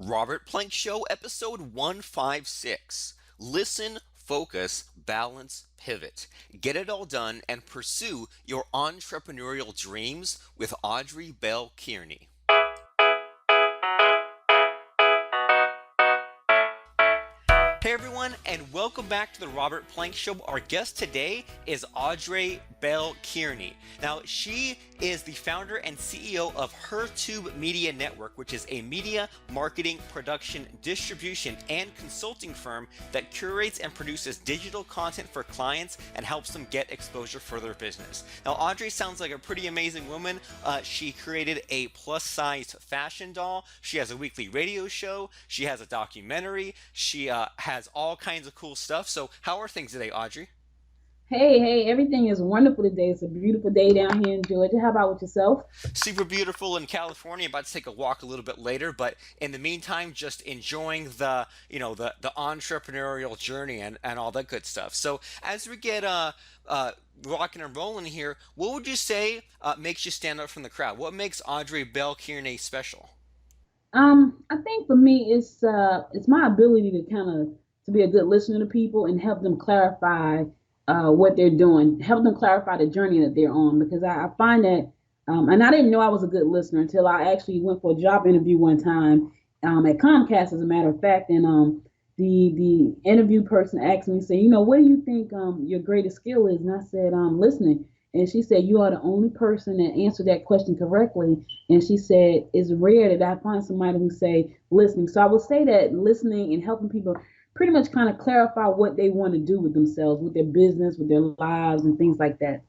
Robert Plank Show, episode 156. Listen, focus, balance, pivot. Get it all done and pursue your entrepreneurial dreams with Audrey Bell-Kearney. Hey everyone, and welcome back to the Robert Plank Show. Our guest today is Audrey Bell-Kearney. Now, she is the founder and CEO of HerTube Media Network, which is a media marketing, production, distribution, and consulting firm that curates and produces digital content for clients and helps them get exposure for their business. Now, Audrey sounds like a pretty amazing woman. She created a plus-size fashion doll. She has a weekly radio show. She has a documentary. She has all kinds of cool stuff. So how are things today, Audrey? Hey, everything is wonderful today. It's a beautiful day down here in Georgia. How about with yourself? Super beautiful in California. About to take a walk a little bit later, but in the meantime, just enjoying the entrepreneurial journey and all that good stuff. So as we get rocking and rolling here, what would you say makes you stand out from the crowd? What makes Audrey Bell-Kearney special? I think for me, it's my ability to kind of to be a good listener to people and help them clarify what they're doing, help them clarify the journey that they're on. Because I find that, and I didn't know I was a good listener until I actually went for a job interview one time at Comcast, as a matter of fact, and the interview person asked me, say, what do you think your greatest skill is? And I said, listening. And she said, you are the only person that answered that question correctly. And she said, it's rare that I find somebody who say listening. So I would say that listening and helping people pretty much kind of clarify what they want to do with themselves, with their business, with their lives, and things like that.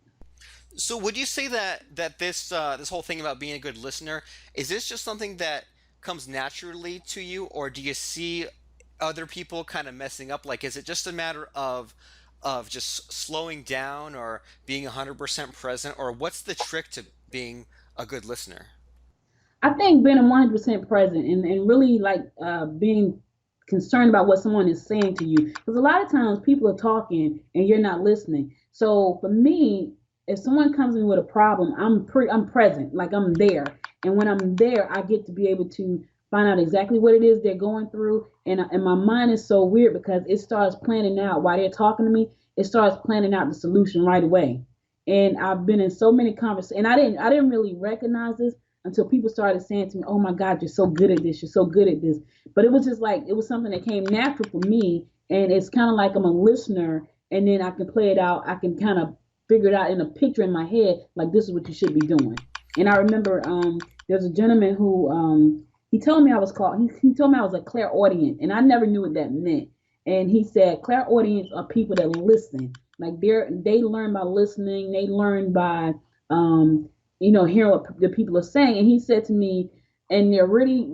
So would you say that this whole thing about being a good listener, is this just something that comes naturally to you, or do you see other people kind of messing up? Like, is it just a matter of just slowing down or being 100% present, or what's the trick to being a good listener? I think being 100% present and really like being concerned about what someone is saying to you. Because a lot of times people are talking and you're not listening. So for me, if someone comes to me with a problem, I'm present, like I'm there. And when I'm there, I get to be able to find out exactly what it is they're going through. And my mind is so weird because it starts planning out while they're talking to me. It starts planning out the solution right away. And I've been in so many conversations, and I didn't really recognize this until people started saying to me, "Oh my God, you're so good at this. You're so good at this." But it was just like it was something that came natural for me, and it's kind of like I'm a listener, and then I can play it out. I can kind of figure it out in a picture in my head, like this is what you should be doing. And I remember there's a gentleman who he told me I was called. He told me I was a clairaudient, and I never knew what that meant. And he said clairaudients are people that listen. Like they learn by listening. They learn by hearing what the people are saying. And he said to me, and they're really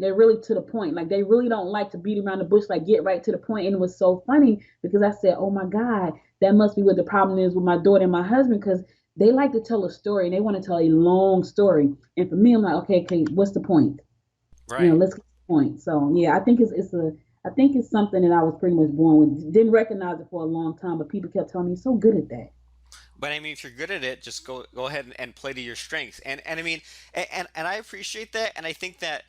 to the point. Like they really don't like to beat around the bush. Like get right to the point. And it was so funny because I said, oh my God, that must be what the problem is with my daughter and my husband because they like to tell a story and they want to tell a long story. And for me, I'm like, okay, what's the point? Right. Let's get to the point. So yeah, I think it's something that I was pretty much born with. Didn't recognize it for a long time, but people kept telling me, "You're so good at that." But I mean, if you're good at it, just go ahead and play to your strengths. And I mean, and I appreciate that. And I think that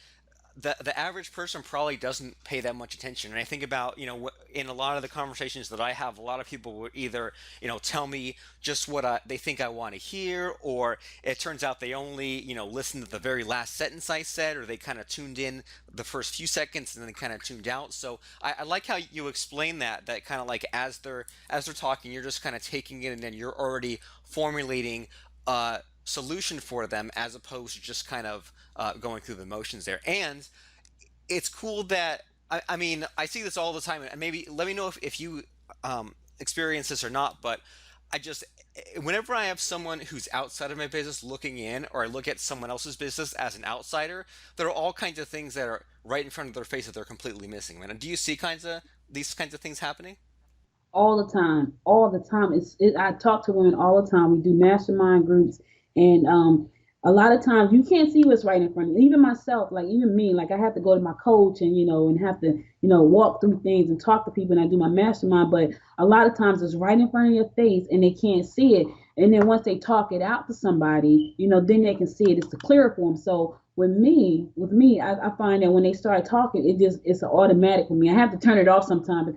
the average person probably doesn't pay that much attention. And I think about, in a lot of the conversations that I have, a lot of people will either, tell me just what they think I want to hear, or it turns out they only, listen to the very last sentence I said, or they kind of tuned in the first few seconds and then they kind of tuned out. So I like how you explain that kind of like as they're talking, you're just kind of taking it and then you're already formulating solution for them as opposed to just kind of going through the motions there. And it's cool that I mean I see this all the time, and maybe let me know if you experience this or not. But I just whenever I have someone who's outside of my business looking in, or I look at someone else's business as an outsider, there are all kinds of things that are right in front of their face that they're completely missing. Man, do you see kinds of these kinds of things happening? All the time, all the time. I talk to women all the time. We do mastermind groups, and a lot of times you can't see what's right in front of you. Even myself, like even me, like I have to go to my coach and and have to walk through things and talk to people, and I do my mastermind. But a lot of times it's right in front of your face, and they can't see it. And then once they talk it out to somebody, then they can see it. It's clearer for them. So with me, I find that when they start talking, it's an automatic for me. I have to turn it off sometimes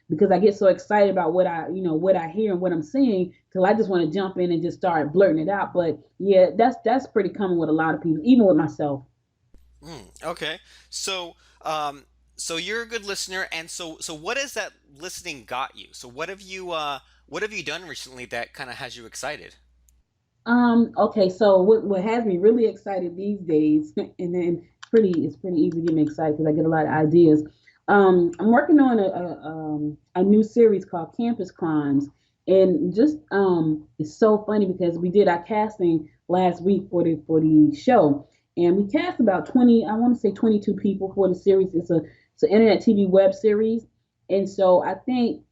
because I get so excited about what I hear and what I'm seeing till I just want to jump in and just start blurting it out. But yeah, that's pretty common with a lot of people, even with myself. Okay. So, um, so you're a good listener, and so what has that listening got you? So what have you done recently that kind of has you excited? Okay, so what has me really excited these days, and then it's pretty easy to get me excited because I get a lot of ideas. I'm working on a new series called Campus Crimes, and just it's so funny because we did our casting last week for the show, and we cast about 20, I want to say 22 people for the series. It's an internet TV web series, and so I think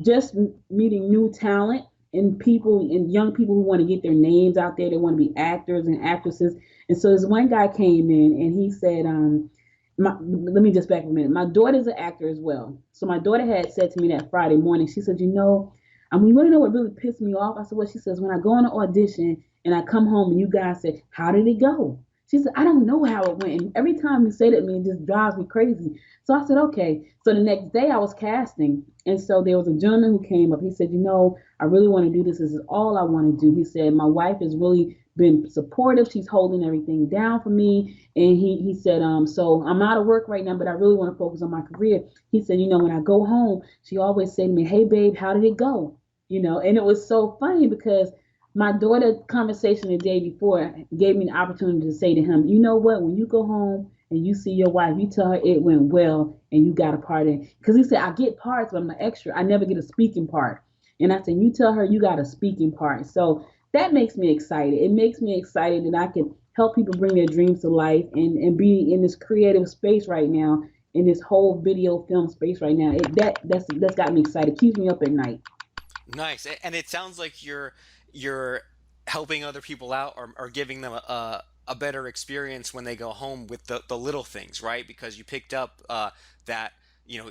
just meeting new talent and people and young people who want to get their names out there. They want to be actors and actresses. And so this one guy came in and he said, let me just back a minute. My daughter's an actor as well. So my daughter had said to me that Friday morning, she said, you want to know what really pissed me off? I said, well, she says, when I go on an audition and I come home and you guys said, how did it go? She said, I don't know how it went. And every time you say that to me, it just drives me crazy. So I said, okay. So the next day I was casting. And so there was a gentleman who came up. He said, I really want to do this. This is all I want to do. He said, my wife has really been supportive. She's holding everything down for me. And he said, so I'm out of work right now, but I really want to focus on my career. He said, when I go home, she always say to me, hey, babe, how did it go? And it was so funny because my daughter conversation the day before gave me the opportunity to say to him, you know what, when you go home and you see your wife, you tell her it went well and you got a part in. Because he said, I get parts, but I'm an extra. I never get a speaking part. And I said, you tell her you got a speaking part. So that makes me excited. It makes me excited that I can help people bring their dreams to life and be in this creative space right now, in this whole video film space right now. That's got me excited. Keeps me up at night. Nice. And it sounds like you're helping other people out or giving them a better experience when they go home with the little things, right? Because you picked up that, you know,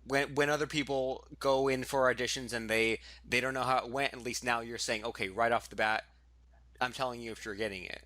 when other people go in for auditions and they don't know how it went, at least now you're saying, okay, right off the bat, I'm telling you if you're getting it.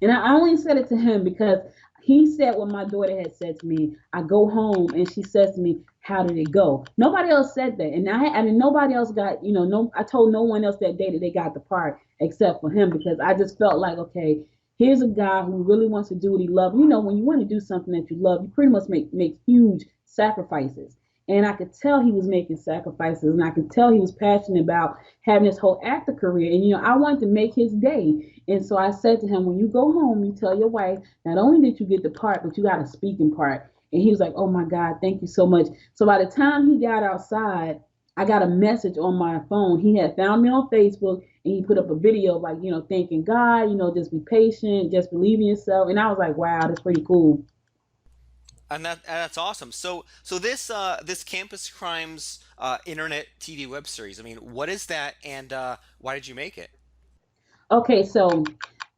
And I only said it to him because he said what my daughter had said to me. I go home and she says to me, "How did it go?" Nobody else said that, and I mean nobody else got no. I told no one else that day that they got the part except for him because I just felt like okay, here's a guy who really wants to do what he loves. When you want to do something that you love, you pretty much make huge sacrifices. And I could tell he was making sacrifices, and I could tell he was passionate about having this whole actor career. And I wanted to make his day. And so I said to him, when you go home, you tell your wife, not only did you get the part, but you got a speaking part. And he was like, oh my God, thank you so much. So by the time he got outside, I got a message on my phone. He had found me on Facebook and he put up a video like, thanking God, just be patient, just believe in yourself. And I was like, wow, that's pretty cool. And that's awesome. So this Campus Crimes internet TV web series. I mean, what is that, and why did you make it? Okay, so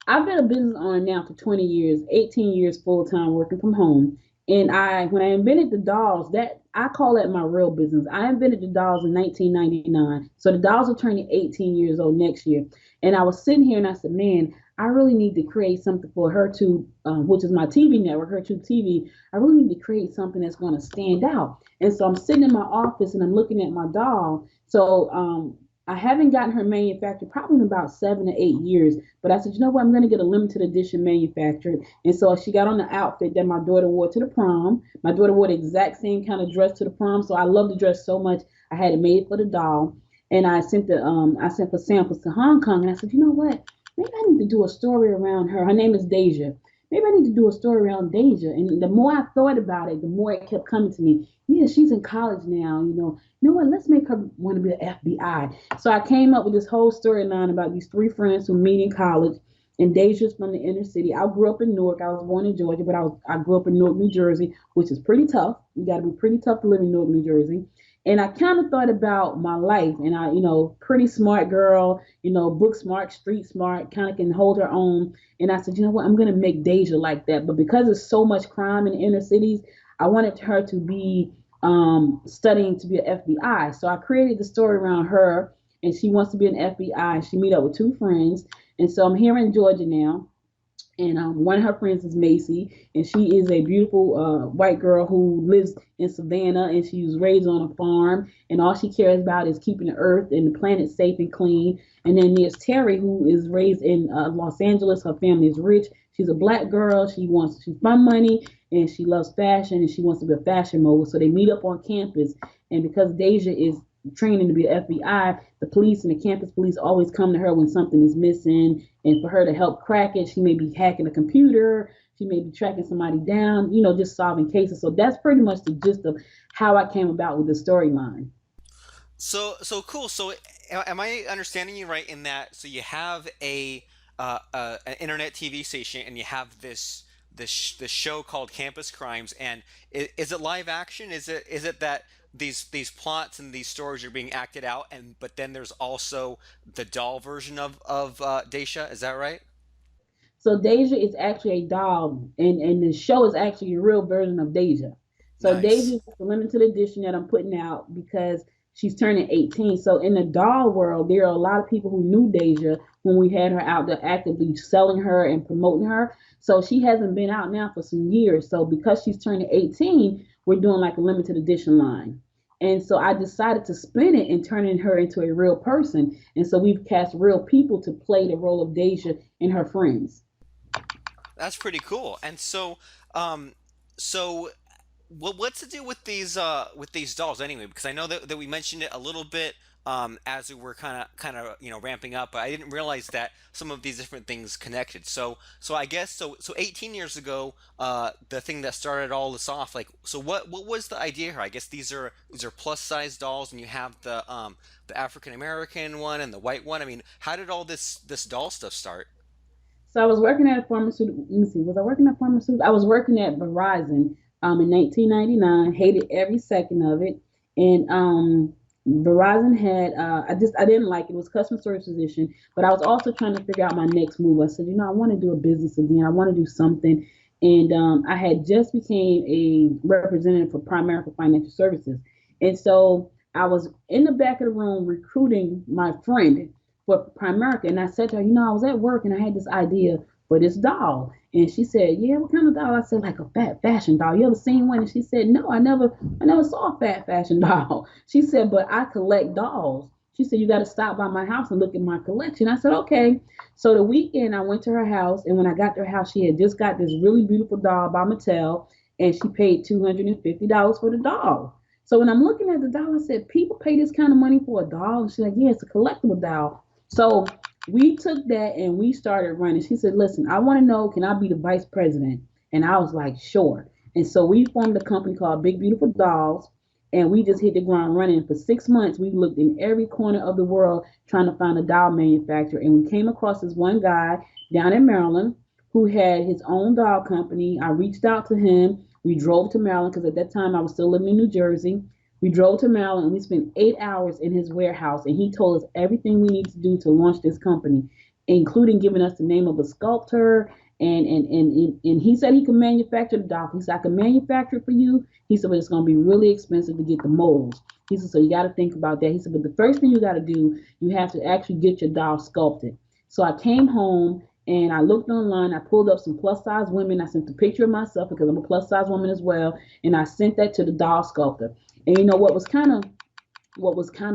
I've been a business owner now for 20 years, 18 years full time working from home. And when I invented the dolls, that I call that my real business. I invented the dolls in 1999. So the dolls are turning 18 years old next year. And I was sitting here and I said, man, I really need to create something for HerTube, which is my TV network, HerTube TV. I really need to create something that's going to stand out. And so I'm sitting in my office and I'm looking at my doll. So I haven't gotten her manufactured probably in about 7 to 8 years. But I said, you know what? I'm going to get a limited edition manufactured. And so she got on the outfit that my daughter wore to the prom. My daughter wore the exact same kind of dress to the prom. So I love the dress so much. I had it made for the doll. And I sent for samples to Hong Kong. And I said, you know what? Maybe I need to do a story around her. Her name is Deja. Maybe I need to do a story around Deja. And the more I thought about it, the more it kept coming to me. Yeah, she's in college now. You know what? Let's make her want to be an FBI. So I came up with this whole storyline about these three friends who meet in college. And Deja's from the inner city. I grew up in Newark. I was born in Georgia, but I grew up in Newark, New Jersey, which is pretty tough. You got to be pretty tough to live in Newark, New Jersey. And I kind of thought about my life, and pretty smart girl, book smart, street smart, kind of can hold her own. And I said, you know what, I'm gonna make Deja like that. But because there's so much crime in the inner cities, I wanted her to be studying to be an FBI. So I created the story around her, and she wants to be an FBI. She meet up with two friends, and so I'm here in Georgia now, And one of her friends is Macy, and she is a beautiful white girl who lives in Savannah, and she was raised on a farm, and all she cares about is keeping the earth and the planet safe and clean. And then there's Terry, who is raised in Los Angeles. Her family is rich. She's a black girl. She's from money, and she loves fashion, and she wants to be a fashion mogul. So they meet up on campus, and because Deja is training to be an FBI, the police and the campus police always come to her when something is missing, and for her to help crack it, she may be hacking a computer, she may be tracking somebody down, just solving cases. So that's pretty much the gist of how I came about with the storyline. So cool. So am I understanding you right in that? So you have an internet TV station, and you have this show called Campus Crimes, and is it live action? Is it that these plots and these stories are being acted out, and but then there's also the doll version of Daisha? Is that right? So Deja is actually a doll, and the show is actually a real version of Deja. So Deja Nice. is the limited edition that I'm putting out because she's turning 18. So in the doll world, there are a lot of people who knew Deja when we had her out there actively selling her and promoting her. So she hasn't been out now for some years. So because she's turning 18, we're doing like a limited edition line. And so I decided to spin it and turning her into a real person. And so we've cast real people to play the role of Deja and her friends. That's pretty cool. And um, so what's the deal with these dolls anyway? Because I know that we mentioned it a little bit as we were kind of ramping up, but I didn't realize that some of these different things connected. So I guess so 18 years ago, the thing that started all this off, like, so what was the idea here? I guess these are plus size dolls, and you have the African American one and the white one. I mean, how did all this doll stuff start? So I was working at a pharmaceutical. Let me see. Was I working at pharmaceutical? I was working at Verizon in 1999. Hated every second of it. And Verizon had I didn't like it. It was customer service position, but I was also trying to figure out my next move. I said, I want to do a business again. I want to do something. And I had just became a representative for Primerica Financial Services, and so I was in the back of the room recruiting my friend for Primerica. And I said to her, I was at work and I had this idea for this doll. And she said, yeah, what kind of doll? I said, like a fat fashion doll. You ever seen one? And she said, no, I never saw a fat fashion doll. She said, but I collect dolls. She said, you got to stop by my house and look at my collection. I said, okay. So the weekend I went to her house, and when I got to her house, she had just got this really beautiful doll by Mattel, and she paid $250 for the doll. So when I'm looking at the doll, I said, people pay this kind of money for a doll? And she's like, yeah, it's a collectible doll. So we took that and we started running. She said, listen, I want to know, can I be the vice president? And I was like, sure. And so we formed a company called Big Beautiful Dolls, and we just hit the ground running. For 6 months, we looked in every corner of the world trying to find a doll manufacturer. And we came across this one guy down in Maryland who had his own doll company. I reached out to him. We drove to Maryland because at that time I was still living in New Jersey. We drove to Maryland and we spent 8 hours in his warehouse, and he told us everything we need to do to launch this company, including giving us the name of a sculptor. And he said he could manufacture the doll. He said, I can manufacture it for you. He said, but it's going to be really expensive to get the molds. He said, so you got to think about that. He said, but the first thing you got to do, you have to actually get your doll sculpted. So I came home and I looked online. I pulled up some plus size women. I sent a picture of myself because I'm a plus size woman as well. And I sent that to the doll sculptor. And what was kind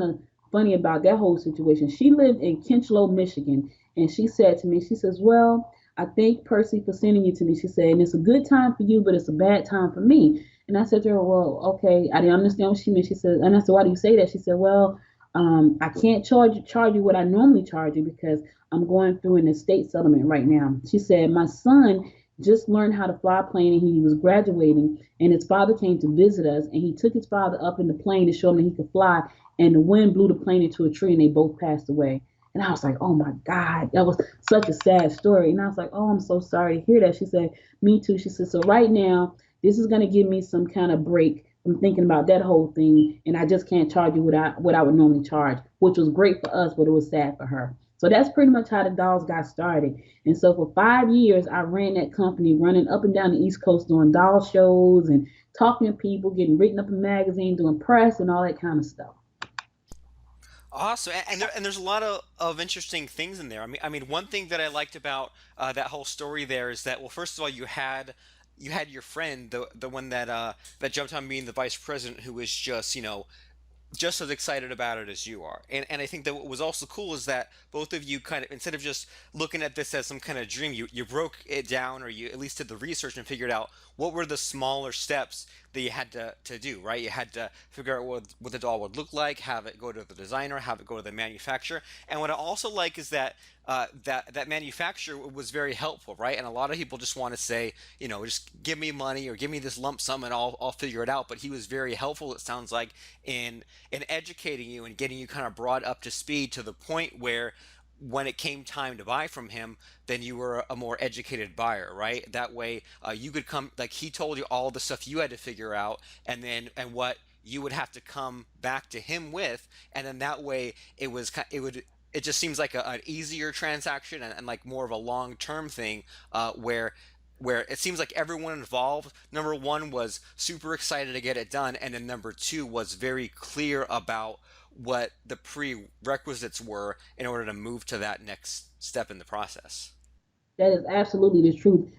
of funny about that whole situation, she lived in Kinchlow, Michigan, and she said to me, she says, well, I thank Percy for sending you to me. She said, and it's a good time for you, but it's a bad time for me. And I said to her, well, okay. I didn't understand what she meant. She said, and I said, why do you say that? She said, well, I can't charge you what I normally charge you because I'm going through an estate settlement right now. She said, my son just learned how to fly a plane and he was graduating, and his father came to visit us, and he took his father up in the plane to show him that he could fly, and the wind blew the plane into a tree and they both passed away. And I was like, oh my God, that was such a sad story. And I was like, oh, I'm so sorry to hear that. She said, me too. She said, so right now, this is going to give me some kind of break from thinking about that whole thing. And I just can't charge you what I would normally charge, which was great for us, but it was sad for her. So that's pretty much how the dolls got started. And so for 5 years, I ran that company, running up and down the East Coast, doing doll shows and talking to people, getting written up in magazines, doing press and all that kind of stuff. Awesome, and there's a lot of interesting things in there. I mean, one thing that I liked about that whole story there is that, well, first of all, you had your friend, the one that jumped on being the vice president, who was just as excited about it as you are. And I think that what was also cool is that both of you kind of, instead of just looking at this as some kind of dream, you broke it down, or you at least did the research and figured out what were the smaller steps that you had to do, right? You had to figure out what the doll would look like, have it go to the designer, have it go to the manufacturer. And what I also like is that that manufacturer was very helpful, right? And a lot of people just want to say, just give me money or give me this lump sum and I'll figure it out. But he was very helpful, it sounds like, in educating you and getting you kind of brought up to speed to the point where when it came time to buy from him, then you were a more educated buyer, right? That way, you could come, like he told you all the stuff you had to figure out, and what you would have to come back to him with, and then that way it just seems like an easier transaction, and like more of a long term thing, where it seems like everyone involved, number one, was super excited to get it done, and then number two was very clear about what the prerequisites were in order to move to that next step in the process. That is absolutely the truth.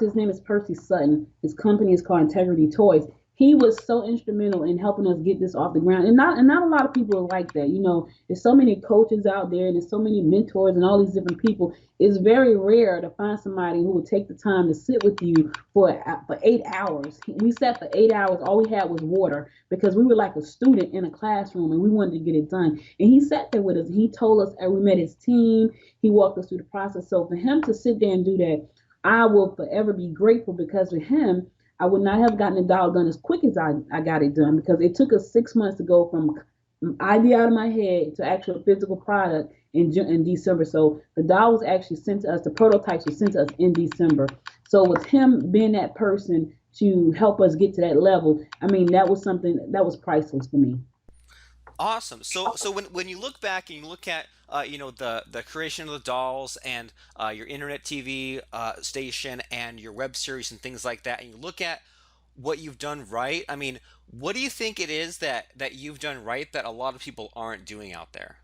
His name is Percy Sutton. His company is called Integrity Toys. He was so instrumental in helping us get this off the ground, and not a lot of people are like that. There's so many coaches out there, and there's so many mentors, and all these different people. It's very rare to find somebody who will take the time to sit with you for 8 hours. We sat for 8 hours. All we had was water because we were like a student in a classroom, and we wanted to get it done. And he sat there with us. And he told us, and we met his team. He walked us through the process. So for him to sit there and do that, I will forever be grateful because with him, I would not have gotten the doll done as quick as I got it done because it took us 6 months to go from idea out of my head to actual physical product in December. So the doll was actually sent to us, the prototypes were sent to us in December. So with him being that person to help us get to that level, I mean, that was something that was priceless for me. Awesome. So when you look back and you look at the creation of the dolls, and your internet TV station and your web series and things like that, and you look at what you've done right, I mean, what do you think it is that you've done right that a lot of people aren't doing out there?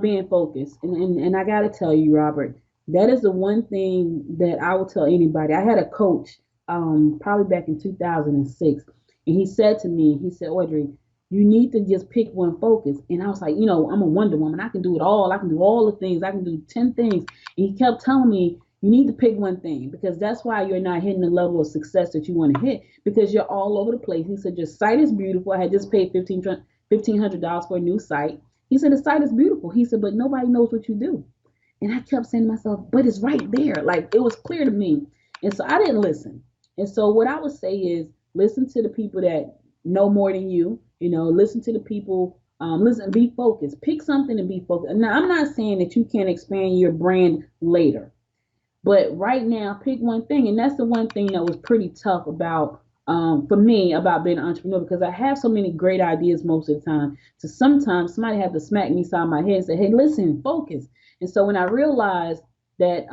Being focused. And I got to tell you, Robert, that is the one thing that I will tell anybody. I had a coach probably back in 2006, and he said to me, he said, Audrey, you need to just pick one focus. And I was like, I'm a Wonder Woman. I can do it all. I can do all the things. I can do 10 things. And he kept telling me, you need to pick one thing because that's why you're not hitting the level of success that you want to hit because you're all over the place. He said, your site is beautiful. I had just paid $1,500 for a new site. He said, the site is beautiful. He said, but nobody knows what you do. And I kept saying to myself, but it's right there. Like it was clear to me. And so I didn't listen. And so what I would say is listen to the people that know more than you, listen to the people, listen, be focused. Pick something and be focused. Now, I'm not saying that you can't expand your brand later. But right now, pick one thing, and that's the one thing that was pretty tough about for me about being an entrepreneur because I have so many great ideas most of the time. So sometimes somebody had to smack me side my head and say, "Hey, listen, focus." And so when I realized that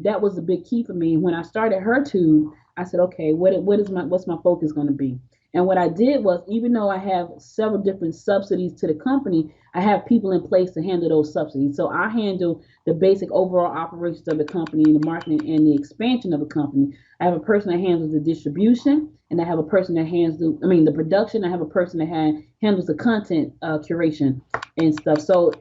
that was a big key for me, when I started her tube, I said, "Okay, what's my focus going to be?" And what I did was, even though I have several different subsidies to the company, I have people in place to handle those subsidies. So I handle the basic overall operations of the company and the marketing and the expansion of the company. I have a person that handles the distribution, and I have a person that handles the production. I have a person that handles the content curation and stuff. So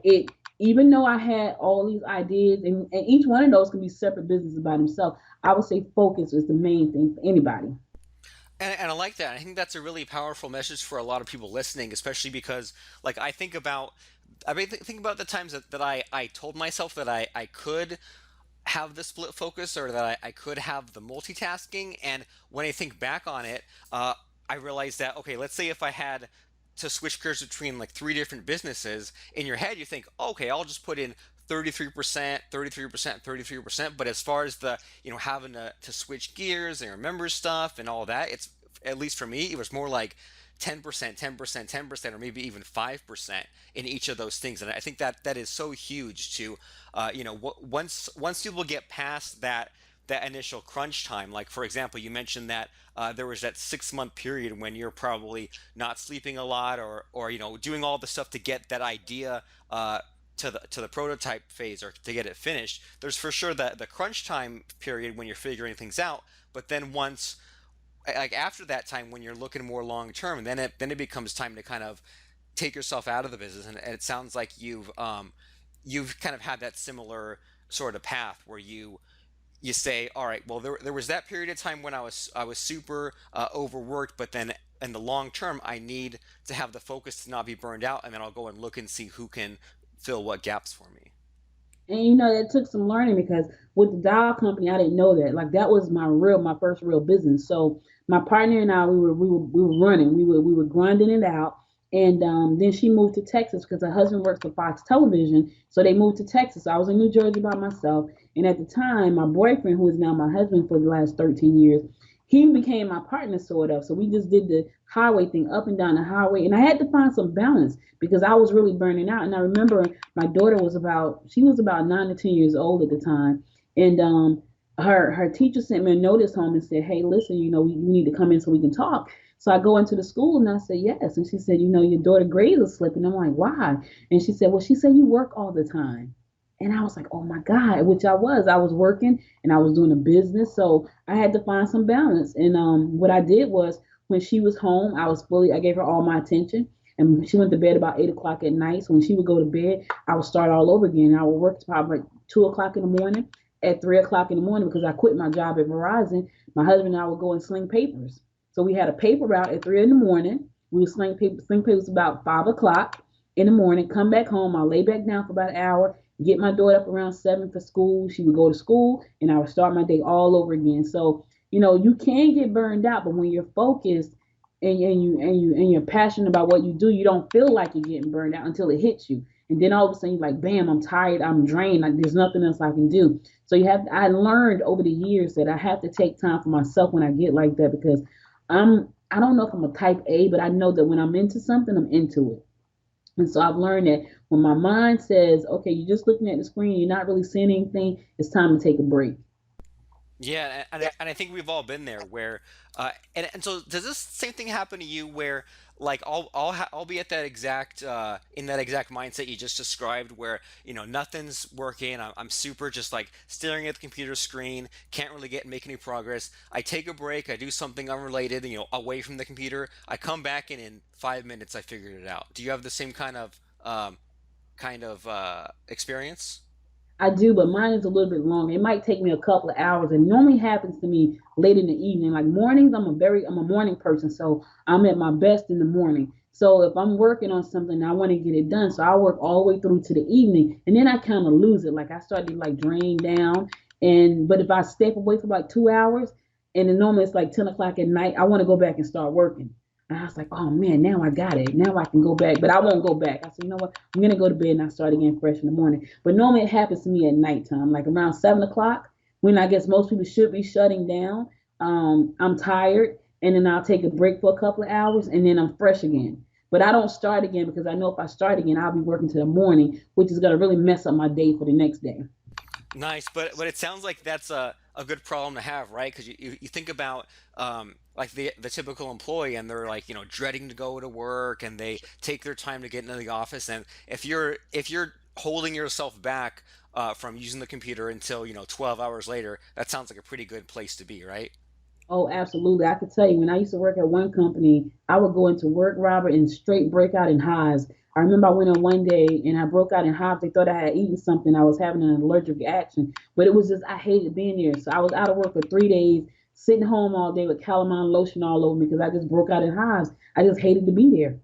even though I had all these ideas, and each one of those can be separate businesses by themselves, I would say focus is the main thing for anybody. And I like that. I think that's a really powerful message for a lot of people listening, especially because, like, think about the times that I told myself that I could have the split focus, or that I could have the multitasking. And when I think back on it, I realized that, okay, let's say if I had to switch careers between like three different businesses, in your head you think, okay, I'll just put in 33%, 33%, 33%. But as far as the, having to switch gears and remember stuff and all that, it's, at least for me, it was more like 10%, 10%, 10%, or maybe even 5% in each of those things. And I think that is so huge to, once people get past that initial crunch time. Like for example, you mentioned that there was that 6 month period when you're probably not sleeping a lot, or doing all the stuff to get that idea to the prototype phase, or to get it finished. There's for sure the crunch time period when you're figuring things out, but then once, like after that time, when you're looking more long term, then it becomes time to kind of take yourself out of the business. And it sounds like you've kind of had that similar sort of path where you say, all right, well, there was that period of time when I was super overworked, but then in the long term, I need to have the focus to not be burned out, and then I'll go and look and see who can fill what gaps for me. And it took some learning because with the doll company, I didn't know that. Like that was my first real business. So my partner and I, we were running, we were grinding it out. And then she moved to Texas because her husband works for Fox Television. So they moved to Texas. So I was in New Jersey by myself. And at the time, my boyfriend, who is now my husband for the last 13 years, he became my partner sort of. So we just did the highway thing up and down the highway. And I had to find some balance because I was really burning out. And I remember my daughter she was about 9 to 10 years old at the time. And her teacher sent me a notice home and said, hey, listen, you need to come in so we can talk. So I go into the school and I said, yes. And she said, your daughter grades are slipping. I'm like, why? And she said, well, she said you work all the time. And I was like, oh my God, which I was. I was working and I was doing a business. So I had to find some balance. And what I did was when she was home, I gave her all my attention. And she went to bed about 8 o'clock at night. So when she would go to bed, I would start all over again. I would work to probably like 2 o'clock in the morning, at 3 o'clock in the morning, because I quit my job at Verizon. My husband and I would go and sling papers. So we had a paper route at 3 in the morning. We would sling papers about 5 o'clock in the morning, come back home. I'll lay back down for about an hour, get my daughter up around 7 for school. She would go to school and I would start my day all over again. So, you can get burned out, but when you're focused and you're passionate about what you do, you don't feel like you're getting burned out until it hits you. And then all of a sudden you're like, bam, I'm tired, I'm drained, like there's nothing else I can do. So I learned over the years that I have to take time for myself when I get like that because I don't know if I'm a type A, but I know that when I'm into something, I'm into it. And so I've learned that when my mind says, okay, you're just looking at the screen, you're not really seeing anything, it's time to take a break. Yeah, and I think we've all been there where, and so does this same thing happen to you where, like, I'll be at that exact in that exact mindset you just described, where nothing's working. I'm super just like staring at the computer screen, can't really make any progress. I take a break, I do something unrelated, away from the computer. I come back and in 5 minutes I figured it out. Do you have the same kind of experience? I do, but mine is a little bit longer. It might take me a couple of hours, and it normally happens to me late in the evening. Like mornings, I'm a morning person, so I'm at my best in the morning. So if I'm working on something, I want to get it done. So I work all the way through to the evening, and then I kind of lose it. Like I start to like drain down, and but if I step away for like 2 hours, and then normally it's like 10 o'clock at night, I want to go back and start working. And I was like, oh man, now I got it. Now I can go back, but I won't go back. I said, you know what? I'm gonna go to bed and I start again fresh in the morning. But normally it happens to me at nighttime, like around 7 o'clock, when I guess most people should be shutting down. I'm tired, and then I'll take a break for a couple of hours, and then I'm fresh again. But I don't start again because I know if I start again, I'll be working to the morning, which is gonna really mess up my day for the next day. Nice, but it sounds like that's a good problem to have, right? Because you think about like the typical employee, and they're like dreading to go to work, and they take their time to get into the office. And if you're holding yourself back from using the computer until 12 hours later, that sounds like a pretty good place to be, right? Oh, absolutely. I could tell you when I used to work at one company, I would go into work, Robert, and straight break out in hives. I remember I went in one day and I broke out in hives. They thought I had eaten something. I was having an allergic reaction, but it was just I hated being there. So I was out of work for 3 days, sitting home all day with calamine lotion all over me because I just broke out in hives. I just hated to be there.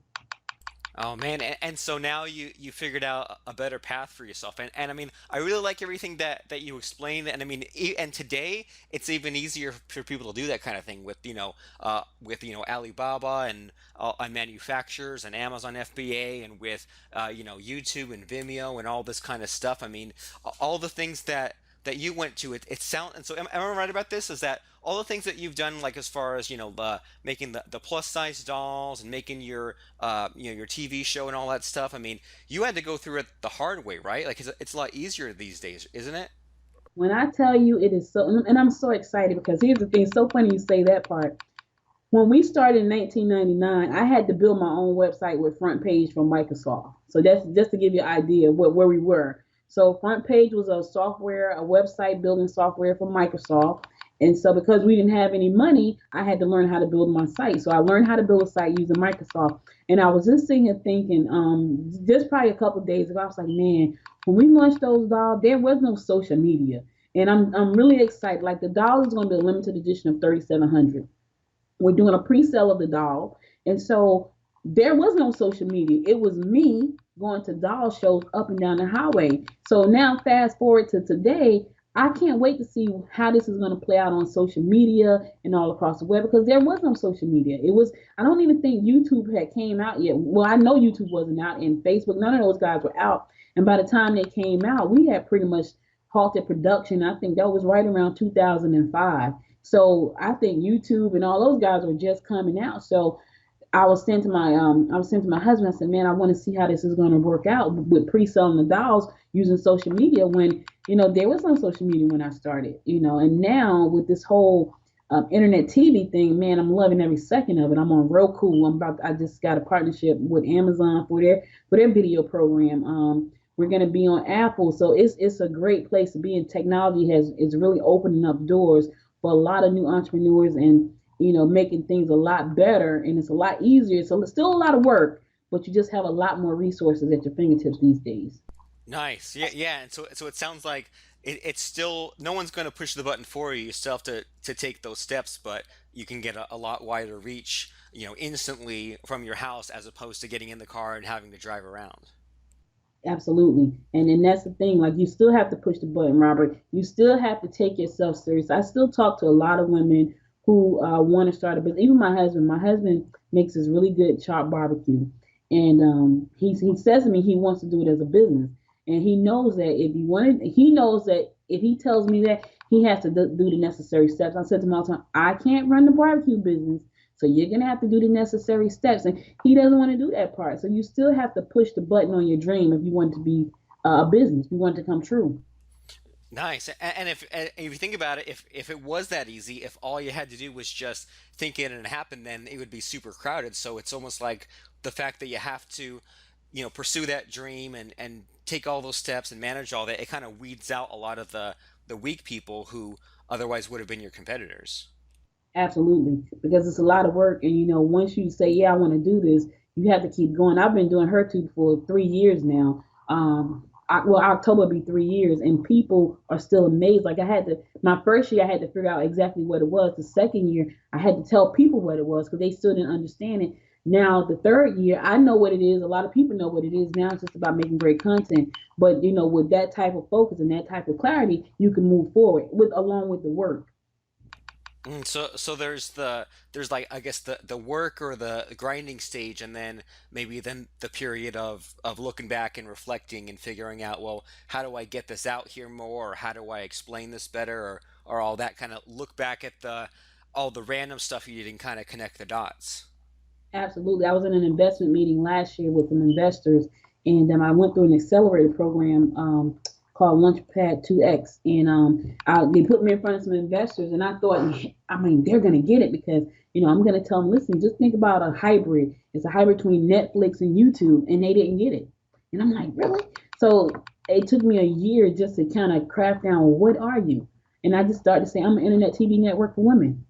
Oh man, and so now you figured out a better path for yourself, and I mean I really like everything that you explained, and I mean and today it's even easier for people to do that kind of thing with Alibaba and manufacturers and Amazon FBA, and with YouTube and Vimeo and all this kind of stuff. I mean all the things that you went to, it sound and so am I right about this? Is that all the things that you've done, like as far as making the plus size dolls and making your TV show and all that stuff? I mean, you had to go through it the hard way, right? Like it's a lot easier these days, isn't it? When I tell you it is so, and I'm so excited because here's the thing, it's so funny you say that part. When we started in 1999, I had to build my own website with Front Page from Microsoft. So that's just to give you an idea of where we were. So Front Page was a website building software from Microsoft. And so because we didn't have any money, I had to learn how to build my site. So I learned how to build a site using Microsoft. And I was just sitting here thinking, just probably a couple of days ago, I was like, man, when we launched those dolls, there was no social media. And I'm really excited. Like the doll is going to be a limited edition of 3,700. We're doing a pre-sale of the doll. And so there was no social media. It was me going to doll shows up and down the highway. So now fast forward to today, I can't wait to see how this is going to play out on social media and all across the web because there was no social media. It was I don't even think YouTube had came out yet. Well, I know YouTube wasn't out and Facebook, none of those guys were out. And by the time they came out, we had pretty much halted production. I think that was right around 2005. So I think YouTube and all those guys were just coming out. So I was saying to my husband, I said, man, I want to see how this is going to work out with pre-selling the dolls using social media when, there was no social media when I started, and now with this whole internet TV thing, man, I'm loving every second of it. I'm on Roku. I just got a partnership with Amazon for their video program. We're going to be on Apple. So it's a great place to be, and technology is really opening up doors for a lot of new entrepreneurs and making things a lot better and it's a lot easier. So it's still a lot of work, but you just have a lot more resources at your fingertips these days. Nice. Yeah, yeah. And so it sounds like it's still no one's going to push the button for you. You still have to take those steps, but you can get a lot wider reach, instantly from your house as opposed to getting in the car and having to drive around. Absolutely. And then that's the thing. Like you still have to push the button, Robert. You still have to take yourself serious. I still talk to a lot of women who want to start a business. Even my husband. My husband makes this really good chopped barbecue, and he says to me he wants to do it as a business. And he knows that if he tells me that he has to do the necessary steps. I said to him all the time, I can't run the barbecue business. So you're gonna have to do the necessary steps, and he doesn't want to do that part. So you still have to push the button on your dream if you want it to be a business, if you want it to come true. Nice. And if you think about it, if it was that easy, if all you had to do was just think it and it happened, then it would be super crowded. So it's almost like the fact that you have to, pursue that dream and take all those steps and manage all that, it kind of weeds out a lot of the weak people who otherwise would have been your competitors. Absolutely, because it's a lot of work, and once you say, "Yeah, I want to do this," you have to keep going. I've been doing HerTube for 3 years now. October will be 3 years, and people are still amazed. Like my first year, I had to figure out exactly what it was. The second year, I had to tell people what it was because they still didn't understand it. Now, the third year, I know what it is. A lot of people know what it is. Now it's just about making great content. But with that type of focus and that type of clarity, you can move forward with along with the work. So there's like I guess the work or the grinding stage, and then maybe then the period of looking back and reflecting and figuring out, well, how do I get this out here more, or how do I explain this better, or all that kind of look back at the all the random stuff you did and kind of connect the dots. Absolutely. I was in an investment meeting last year with some investors, and I went through an accelerator program called Launchpad 2X. And they put me in front of some investors, and I thought, I mean, they're going to get it because, I'm going to tell them, listen, just think about a hybrid. It's a hybrid between Netflix and YouTube, and they didn't get it. And I'm like, really? So it took me a year just to kind of craft down, well, what are you? And I just started to say, I'm an internet TV network for women.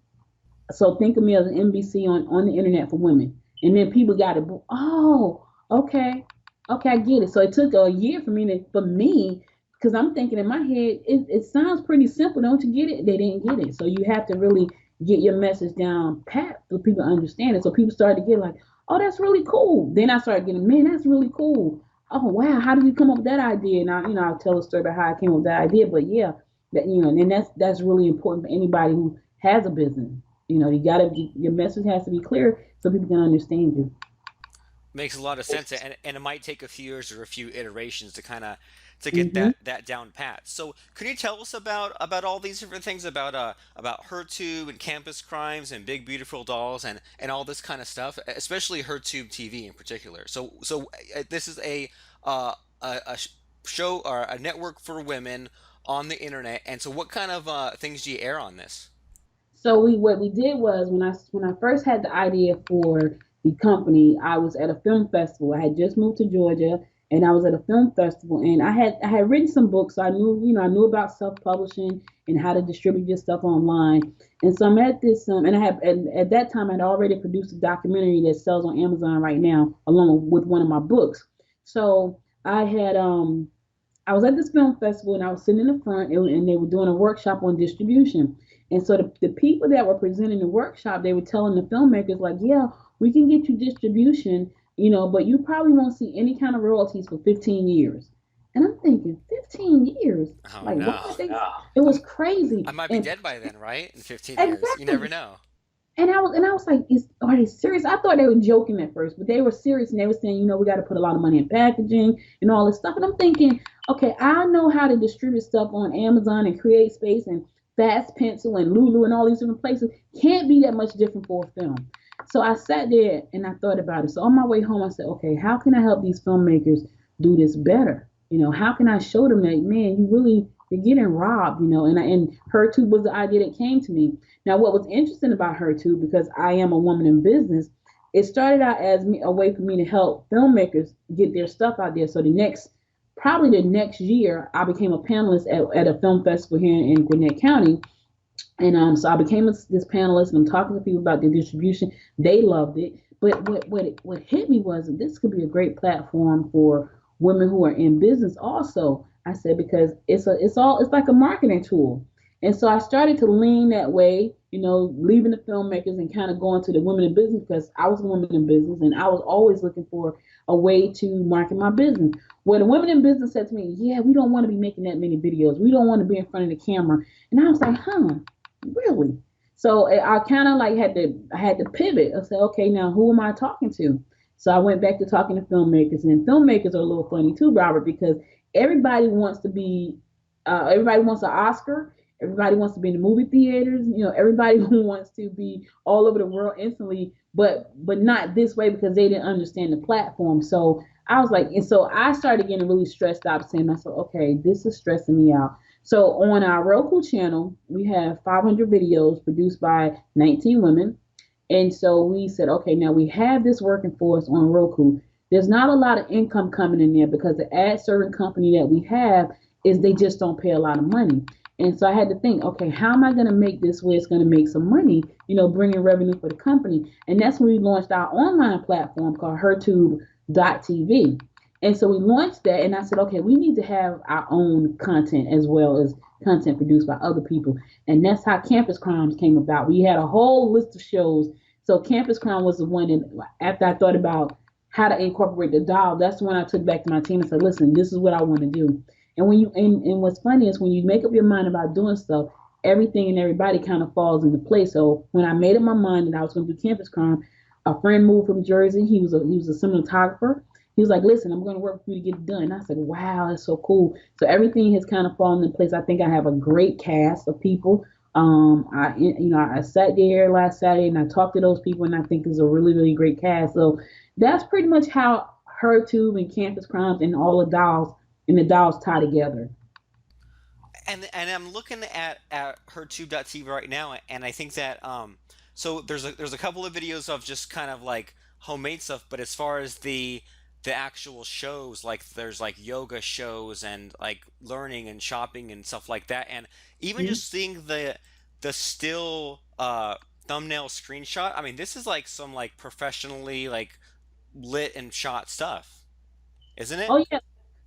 So think of me as an NBC on the internet for women. And then people got it. Oh, okay, okay, I get it. So it took a year for me, because I'm thinking in my head, it sounds pretty simple. Don't you get it? They didn't get it. So you have to really get your message down pat for people to understand it. So people started to get like, oh, that's really cool. Then I started getting, man, that's really cool. Oh wow, how did you come up with that idea? And I'll tell a story about how I came up with that idea. But yeah, and that's really important for anybody who has a business. You gotta your message has to be clear so people can understand you. Makes a lot of sense, and it might take a few years or a few iterations to kind of to get Hmm. that down pat. So, can you tell us about all these different things about HerTube and campus crimes and Big Beautiful Dolls and all this kind of stuff, especially HerTube TV in particular. So this is a show or a network for women. on the internet. And so, what kind of things do you air on this? So we what we did was when I first had the idea for the company, I was at a film festival. I had just moved to Georgia, and I was at a film festival, and I had written some books. So I knew about self publishing and how to distribute your stuff online. And so I'm at this and I have and at that time I'd already produced a documentary that sells on Amazon right now, along with one of my books. So I was at this film festival and I was sitting in the front and they were doing a workshop on distribution. And so the people that were presenting the workshop, they were telling the filmmakers like, yeah, we can get you distribution, but you probably won't see any kind of royalties for 15 years. And I'm thinking, 15 years? Oh Like, why no, would they? It was I'm, I crazy. might be And dead by then, right? In 15 years, you never exactly. know. And I was like, are they serious? I thought they were joking at first, but they were serious and they were saying, we got to put a lot of money in packaging and all this stuff. And I'm thinking, okay, I know how to distribute stuff on Amazon and Create Space and Fast Pencil and Lulu and all these different places. Can't be that much different for a film. So I sat there and I thought about it. So on my way home, I said, okay, how can I help these filmmakers do this better? How can I show them that, man, you're getting robbed, and her too was the idea that came to me. Now, what was interesting about her too, because I am a woman in business, it started out as a way for me to help filmmakers get their stuff out there. So probably the next year, I became a panelist at a film festival here in Gwinnett County. And so I became this panelist, and I'm talking to people about the distribution. They loved it. But what hit me was that this could be a great platform for women who are in business also. I said because it's like a marketing tool. And so I started to lean that way, leaving the filmmakers and kind of going to the women in business because I was a woman in business and I was always looking for a way to market my business. When the women in business said to me, yeah, we don't want to be making that many videos. We don't want to be in front of the camera. And I was like, huh, really? So I kind of like I had to pivot. I said, okay, now who am I talking to? So I went back to talking to filmmakers, and then filmmakers are a little funny too, Robert, because everybody wants to be, everybody wants an Oscar. Everybody wants to be in the movie theaters. Everybody wants to be all over the world instantly, but not this way because they didn't understand the platform. So I was like, and so I started getting really stressed out, saying myself, okay, this is stressing me out. So on our Roku channel, we have 500 videos produced by 19 women. And so we said, okay, now we have this working for us on Roku. There's not a lot of income coming in there because the ad serving company that we have is they just don't pay a lot of money. And so I had to think, okay, how am I going to make this where it's going to make some money, bringing revenue for the company? And that's when we launched our online platform called hertube.tv. And so we launched that, and I said, okay, we need to have our own content as well as content produced by other people. And that's how Campus Crimes came about. We had a whole list of shows. So Campus Crime was the one, and after I thought about how to incorporate the doll, that's the one I took back to my team and said, listen, this is what I want to do. And what's funny is when you make up your mind about doing stuff, everything and everybody kind of falls into place. So when I made up my mind that I was going to do Campus Crime, a friend moved from Jersey. He was a cinematographer. He was like, listen, I'm going to work with you to get it done. And I said, wow, that's so cool. So everything has kind of fallen in place. I think I have a great cast of people. I sat there last Saturday and I talked to those people, and I think it's a really, really great cast. So that's pretty much how HerTube and Campus Crimes and all the dolls tie together. And I'm looking at hertube.tv right now, and I think that so there's a couple of videos of just kind of like homemade stuff, but as far as the actual shows, like there's like yoga shows and like learning and shopping and stuff like that, and even Mhm. just seeing the still thumbnail screenshot. I mean, this is like some like professionally like lit and shot stuff, isn't it? Oh yeah,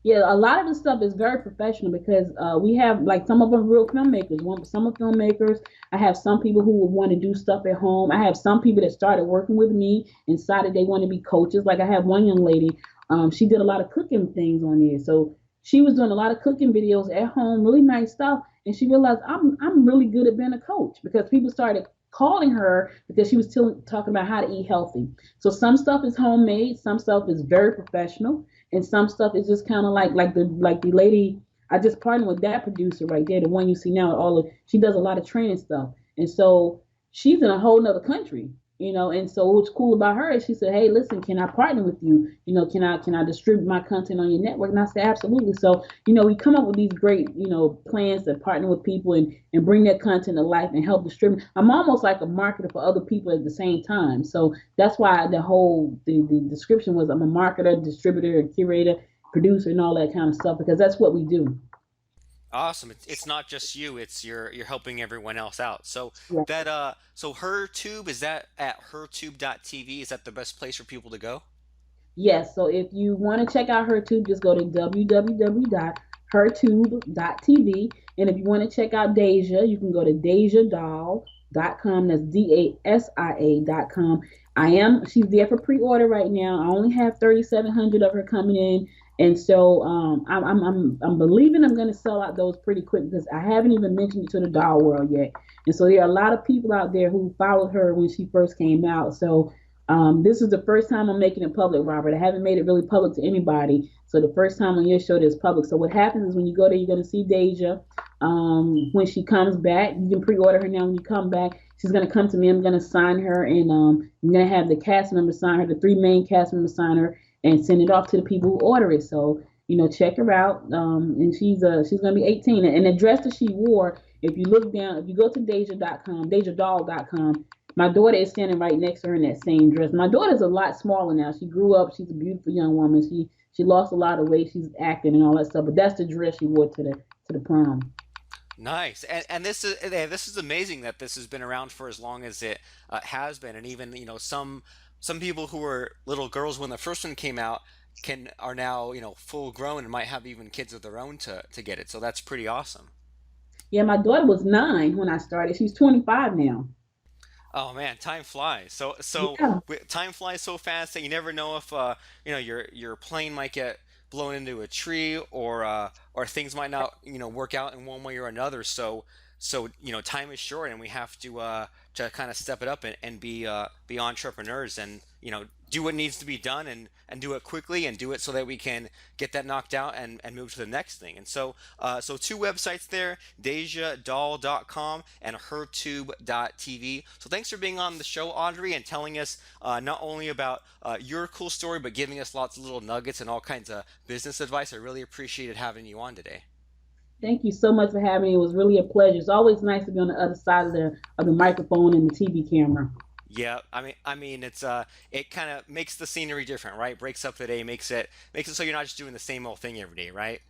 yeah. A lot of the stuff is very professional because we have like some of them real filmmakers. Some are filmmakers. I have some people who would want to do stuff at home. I have some people that started working with me and decided they want to be coaches. Like I have one young lady. She did a lot of cooking things on there, so she was doing a lot of cooking videos at home, really nice stuff. And she realized I'm really good at being a coach because people started calling her because she was still talking about how to eat healthy. So some stuff is homemade, some stuff is very professional, and some stuff is just kind of like the lady I just partnered with, that producer right there, the one you see now. She does a lot of training stuff, and so she's in a whole nother country. And so what's cool about her is she said, hey, listen, can I partner with you? Can I distribute my content on your network? And I said, absolutely. So we come up with these great plans to partner with people and bring their content to life and help distribute. I'm almost like a marketer for other people at the same time. So that's why the description was, I'm a marketer, distributor, curator, producer, and all that kind of stuff, because that's what we do. Awesome. It's not just you, it's you're helping everyone else out. So Yeah. so HerTube, is that at hertube.tv? Is that the best place for people to go? Yes, so if you want to check out HerTube, just go to www.hertube.tv. And if you want to check out Deja, you can go to DejaDoll.com. That's DASIA.com. She's there for pre-order right now. I only have 3,700 of her coming in. And so I'm believing I'm going to sell out those pretty quick, because I haven't even mentioned it to the doll world yet. And so there are a lot of people out there who followed her when she first came out. So this is the first time I'm making it public, Robert. I haven't made it really public to anybody. So the first time on your show that it's public. So what happens is, when you go there, you're going to see Deja. When she comes back, you can pre-order her now. When you come back, she's going to come to me. I'm going to sign her, and I'm going to have the cast members sign her, the three main cast members sign her, and send it off to the people who order it. So check her out. And she's going to be 18. And the dress that she wore, if you look down, if you go to Deja.com, DejaDoll.com, my daughter is standing right next to her in that same dress. My daughter's a lot smaller now. She grew up. She's a beautiful young woman. She lost a lot of weight. She's acting and all that stuff. But that's the dress she wore to the prom. Nice. And this is amazing that this has been around for as long as it has been. And even, some people who were little girls when the first one came out can are now, full grown and might have even kids of their own to get it. So that's pretty awesome. Yeah, my daughter was 9 when I started. She's 25 now. Oh man, time flies. Yeah. Time flies so fast that you never know if your plane might get blown into a tree, or things might not work out in one way or another. So time is short, and we have to kind of step it up and be entrepreneurs, and do what needs to be done, and do it quickly, and do it so that we can get that knocked out, and move to the next thing. And so two websites there, DejaDoll.com and HerTube.tv. So thanks for being on the show, Audrey, and telling us not only about your cool story, but giving us lots of little nuggets and all kinds of business advice. I really appreciated having you on today. Thank you so much for having me. It was really a pleasure. It's always nice to be on the other side of the microphone and the TV camera. Yeah, I mean, it kind of makes the scenery different, right? Breaks up the day, makes it so you're not just doing the same old thing every day, right?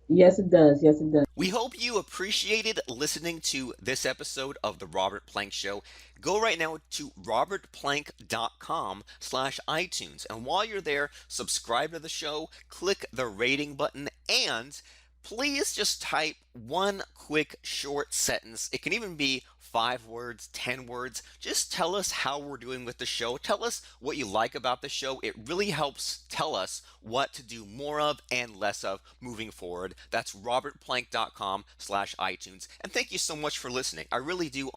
Yes, it does. Yes, it does. We hope you appreciated listening to this episode of The Robert Plank Show. Go right now to robertplank.com/iTunes. And while you're there, subscribe to the show, click the rating button, and please just type one quick short sentence. It can even be 5 words, 10 words. Just tell us how we're doing with the show. Tell us what you like about the show. It really helps tell us what to do more of and less of moving forward. That's robertplank.com/iTunes. And thank you so much for listening. I really do